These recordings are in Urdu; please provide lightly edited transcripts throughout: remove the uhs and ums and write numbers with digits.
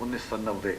1990,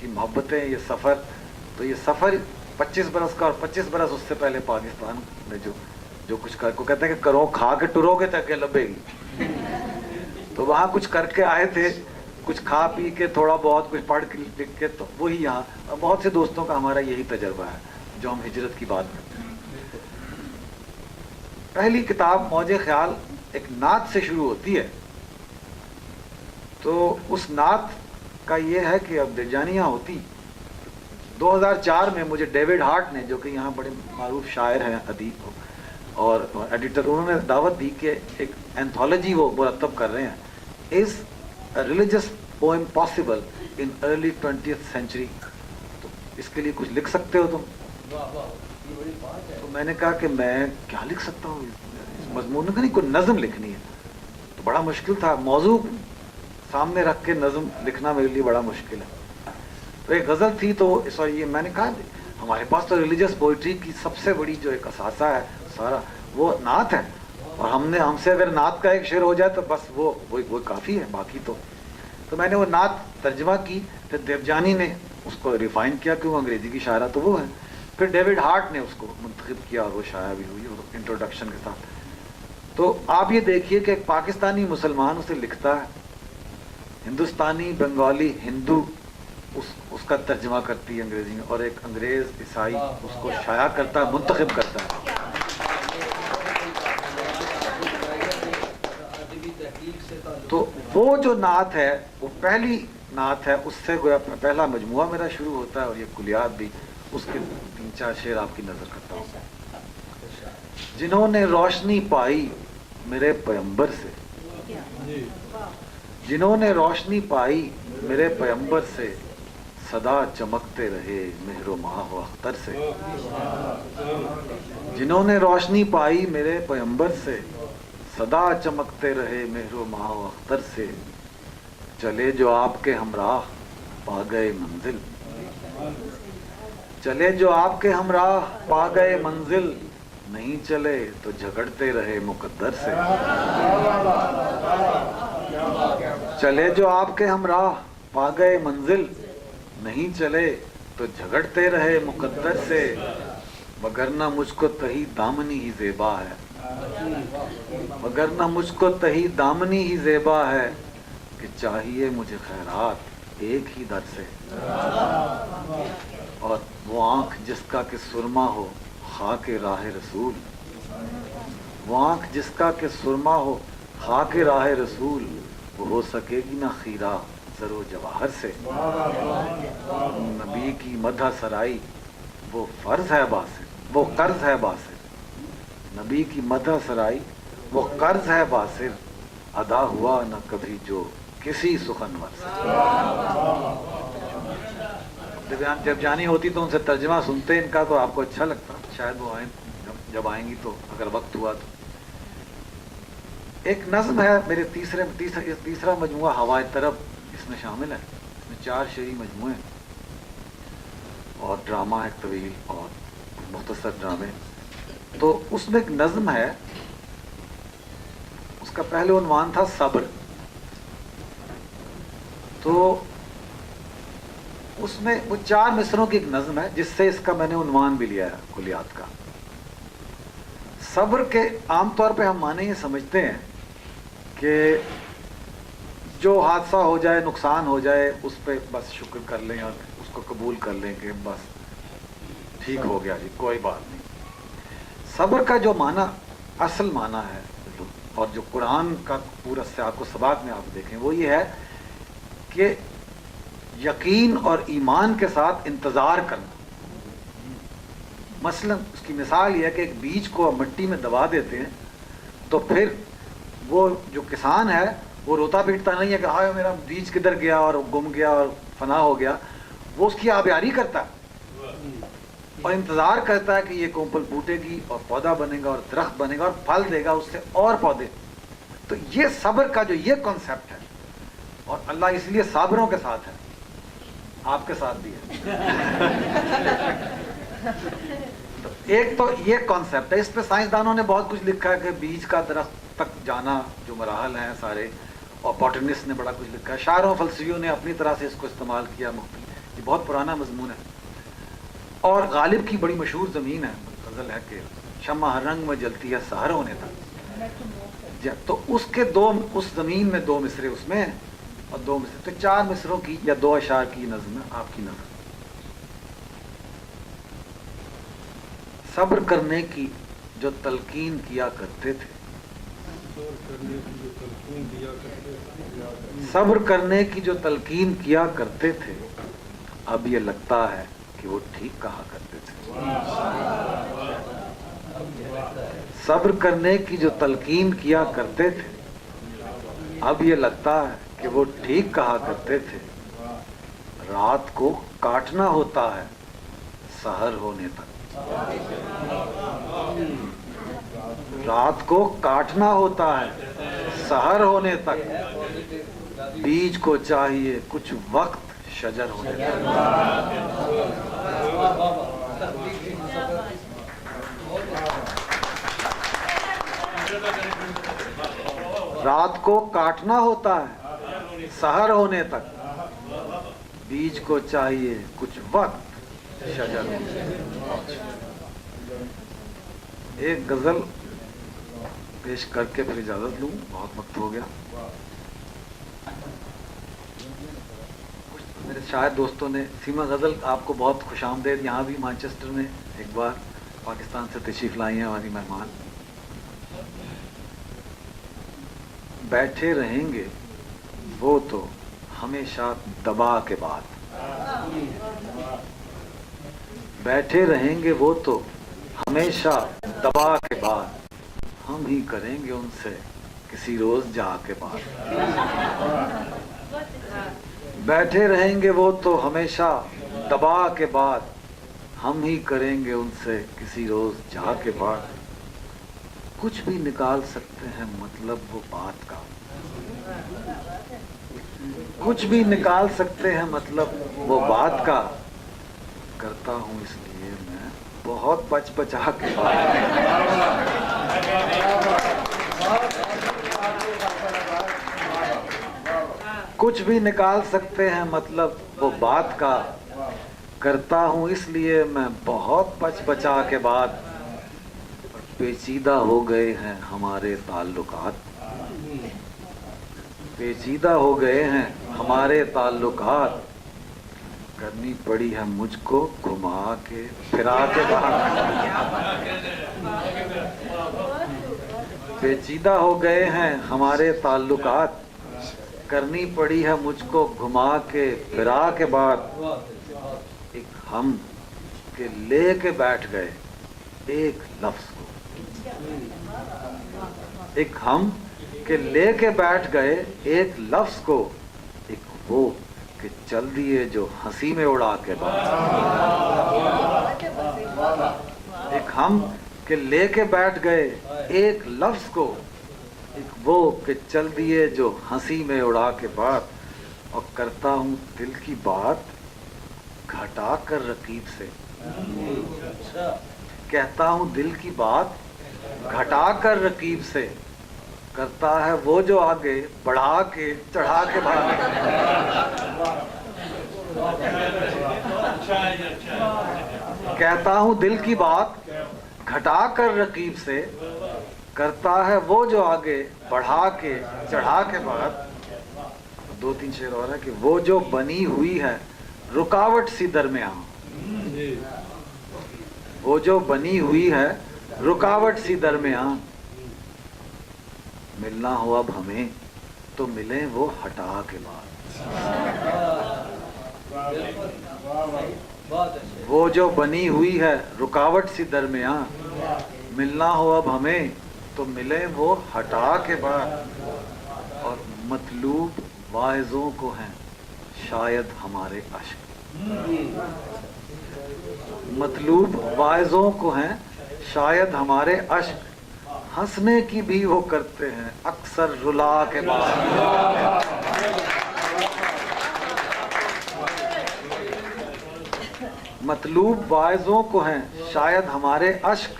کی محبتیں, یہ سفر, تو یہ سفر 25 برس کا, اور 25 برس اس سے پہلے پاکستان میں جو کچھ کر کو کہتے ہیں کہ کرو کھا کے ٹرو گے تک لبے گی, تو وہاں کچھ کر کے آئے تھے, کچھ کھا پی کے, تھوڑا بہت کچھ پڑھ کے لکھ کے, تو وہی یہاں بہت سے دوستوں کا ہمارا یہی تجربہ ہے جو ہم ہجرت کی بات کرتے ہیں. پہلی کتاب موج خیال ایک نعت سے شروع ہوتی ہے, تو اس نعت کا یہ ہے کہ اب دلجانیاں ہوتی 2004 میں مجھے ڈیوڈ ہارٹ نے, جو کہ یہاں بڑے معروف شاعر ہیں, ادیب اور ایڈیٹر, انہوں نے دعوت دی کہ ایک اینتھولوجی وہ مرتب کر رہے ہیں, is a religious poem possible in early 20th century, تو اس کے لیے کچھ لکھ سکتے ہو تم؟ تو میں نے کہا کہ میں کیا لکھ سکتا ہوں اس مضمون کا, نہیں کوئی نظم لکھنی ہے. تو بڑا مشکل تھا, موضوع سامنے رکھ کے نظم لکھنا میرے لیے بڑا مشکل ہے. تو ایک غزل تھی, تو سوری یہ میں نے کہا ہمارے پاس تو ریلیجس پوئٹری کی سب سے بڑی جو ایک اثاثہ ہے سارا وہ نعت ہے, اور ہم سے اگر نعت کا ایک شعر ہو جائے تو بس وہ کافی ہے, باقی تو میں نے وہ نعت ترجمہ کی, پھر دیوجانی نے اس کو ریفائن کیا کہ وہ انگریزی کی شاعرہ تو وہ ہے, پھر ڈیوڈ ہارٹ نے اس کو منتخب کیا اور وہ شائع بھی ہوئی انٹروڈکشن کے ساتھ. تو آپ یہ دیکھیے کہ ایک پاکستانی مسلمان اسے لکھتا ہے, ہندوستانی, بنگالی, ہندو اس کا ترجمہ کرتی ہے انگریزی میں, اور ایک انگریز عیسائی اس کو شائع کرتا ہے, منتخب کرتا ہے. تو وہ جو نعت ہے وہ پہلی نعت ہے, اس سے گویا پہلا مجموعہ میرا شروع ہوتا ہے, اور یہ کلیات بھی اس کے 3-4 شعر آپ کی نظر کرتا ہوں. جنہوں نے روشنی پائی میرے پیمبر سے, جنہوں نے روشنی پائی میرے پیمبر سے, صدا چمکتے رہے مہر و ماہ و اختر سے. جنہوں نے روشنی پائی میرے پیمبر سے, صدا چمکتے رہے مہر و ماہ و اختر سے. چلے جو آپ کے ہمراہ پا گئے منزل, چلے جو آپ کے ہمراہ پا گئے منزل, نہیں چلے تو جھگڑتے رہے مقدر سے. چلے جو آپ کے ہمراہ پا گئے منزل, نہیں چلے تو جھگڑتے رہے مقدر سے. وگرنہ مجھ کو تہی دامنی ہی زیبا ہے, وگرنہ مجھ کو تہی دامنی ہی زیبا ہے, کہ چاہیے مجھے خیرات ایک ہی در سے. اور وہ آنکھ جس کا کہ سرما ہو خاک راہ رسول, وہ آنکھ جس کا کہ سرما ہو خاک راہ رسول, وہ ہو سکے گی نہ خیرہ زر و جواہر سے. نبی کی مدح سرائی وہ فرض ہے باسر, وہ قرض ہے باسر. نبی کی مدح سرائی وہ قرض ہے باسر, ادا ہوا نہ کبھی جو کسی سخنور سے. جب جانی ہوتی تو ان سے ترجمہ سنتے ان کا تو آپ کو اچھا لگتا, شاید وہ آئیں جب آئیں گی تو اگر وقت ہوا تو. ایک نظم ہے میرے تیسرا مجموعہ ہوائے طرب, اس میں شامل ہے, اس میں 4 شعری مجموعے اور ڈرامہ ایک طویل اور مختصر ڈرامے. تو اس میں ایک نظم ہے, اس کا پہلے عنوان تھا صبر. تو اس میں وہ 4 مصروں کی ایک نظم ہے جس سے اس کا میں نے عنوان بھی لیا ہے کلیات کا. صبر کے عام طور پہ ہم معنی یہ سمجھتے ہیں کہ جو حادثہ ہو جائے, نقصان ہو جائے, اس پہ بس شکر کر لیں اور اس کو قبول کر لیں کہ بس ٹھیک ہو گیا جی, کوئی بات نہیں. صبر کا جو معنی, اصل معنی ہے, اور جو قرآن کا پورا سیاق و سباق میں آپ دیکھیں, وہ یہ ہے کہ یقین اور ایمان کے ساتھ انتظار کرنا. مثلا اس کی مثال یہ ہے کہ ایک بیج کو مٹی میں دبا دیتے ہیں, تو پھر وہ جو کسان ہے وہ روتا پیٹتا نہیں ہے کہ ہائے میرا بیج کدھر گیا اور گم گیا اور فنا ہو گیا. وہ اس کی آبیاری کرتا ہے اور انتظار کرتا ہے کہ یہ کومپل پھوٹے گی اور پودا بنے گا اور درخت بنے گا اور پھل دے گا اس سے اور پودے. تو یہ صبر کا جو یہ کانسیپٹ ہے, اور اللہ اس لیے صابروں کے ساتھ ہے, آپ کے ساتھ بھی ہے. تو ایک تو یہ کانسیپٹ ہے, اس پہ سائنسدانوں نے بہت کچھ لکھا ہے کہ بیج کا درخت تک جانا جو مراحل ہیں سارے, اور باٹنسٹ نے بڑا کچھ لکھا ہے, شاعروں فلسفیوں نے اپنی طرح سے اس کو استعمال کیا, یہ بہت پرانا مضمون ہے، اور غالب کی بڑی مشہور زمین ہے، غزل ہے کہ شمع ہر رنگ میں جلتی ہے سحر ہونے تک، تو اس کے اس زمین میں 2 مصرے اس میں ہیں اور 2 مصرے، تو 4 مصروں کی یا 2 اشعار کی نظم ہے آپ کی نظر. صبر کرنے کی جو تلقین کیا کرتے تھے، صبر کرنے کی جو تلقین کیا کرتے تھے، اب یہ لگتا ہے کہ وہ ٹھیک کہا کرتے تھے. صبر کرنے کی جو تلقین کیا کرتے تھے، اب یہ لگتا ہے کہ وہ ٹھیک کہا کرتے تھے. رات کو کاٹنا ہوتا ہے سحر ہونے تک، رات کو کاٹنا ہوتا ہے سحر ہونے تک، بیج کو چاہیے کچھ وقت شجر ہونے تک. رات کو کاٹنا ہوتا ہے سحر ہونے تک، بیج کو چاہیے کچھ وقت شجر ہونے تک. ایک غزل پیش کر کے پھر اجازت لوں، بہت وقت ہو گیا. میرے شاید دوستوں نے سیما غزل آپ کو بہت خوش آمدید، یہاں بھی مانچسٹر میں ایک بار پاکستان سے تشریف لائی ہیں ہماری مہمان. بیٹھے رہیں گے وہ تو ہمیشہ دبا کے بعد، بیٹھے رہیں گے وہ تو ہمیشہ دبا کے بعد، ہم ہی کریں گے ان سے کسی روز جا کے بعد. بیٹھے رہیں گے وہ تو ہمیشہ دبا کے بعد، ہم ہی کریں گے ان سے کسی روز جا کے بعد. کچھ بھی نکال سکتے ہیں مطلب وہ بات کا، کچھ بھی نکال سکتے ہیں مطلب وہ بات کا، کرتا ہوں اس لیے میں بہت بچ بچا کے بات. کچھ بھی نکال سکتے ہیں مطلب وہ بات کا، کرتا ہوں اس لیے میں بہت بچ بچا کے بات. پیچیدہ ہو گئے ہیں ہمارے تعلقات، پیچیدہ ہو گئے ہیں ہمارے تعلقات، کرنی پڑی ہے مجھ کو گھما کے پھرا کے بعد. پیچیدہ ہو گئے ہیں ہمارے تعلقات، کرنی پڑی ہے مجھ کو گھما کے پھرا کے بعد. ایک ہم کے لے کے بیٹھ گئے ایک لفظ کو، ایک ہم کہ لے کے بیٹھ گئے ایک لفظ کو، ایک وہ کہ چل دیے جو ہنسی میں اڑا کے بعد. ایک ہم کہ لے کے بیٹھ گئے ایک لفظ کو، ایک وہ کہ چل دیے جو ہنسی میں اڑا کے بعد. اور کرتا ہوں دل کی بات گھٹا کر رقیب سے، کہتا ہوں دل کی بات گھٹا کر رقیب سے، کرتا ہے وہ جو آگے بڑھا کے چڑھا کے بعد. کہتا ہوں دل کی بات گھٹا کر رقیب سے، کرتا ہے وہ جو آگے بڑھا کے چڑھا کے بعد. 2-3 شعر اور ہے کہ وہ جو بنی ہوئی ہے رکاوٹ سی درمیان، وہ جو بنی ہوئی ہے رکاوٹ سی درمیان، ملنا ہو اب ہمیں تو ملیں وہ ہٹا کے بعد. وہ جو بنی ہوئی ہے رکاوٹ سی درمیان، ملنا ہو اب ہمیں تو ملیں وہ ہٹا کے بعد. اور مطلوب واعظوں کو ہیں شاید ہمارے عشق، مطلوب واعظوں کو ہیں شاید ہمارے عشق، ہنسنے کی بھی وہ کرتے ہیں اکثر رلا کے بعد. مطلوب واعظوں کو ہیں شاید ہمارے عشق،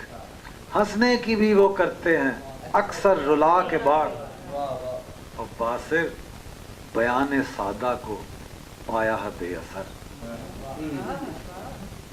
ہنسنے کی بھی وہ کرتے ہیں اکثر رلا کے بعد. اور باصر بیان سادہ کو پایا ہے بے اثر،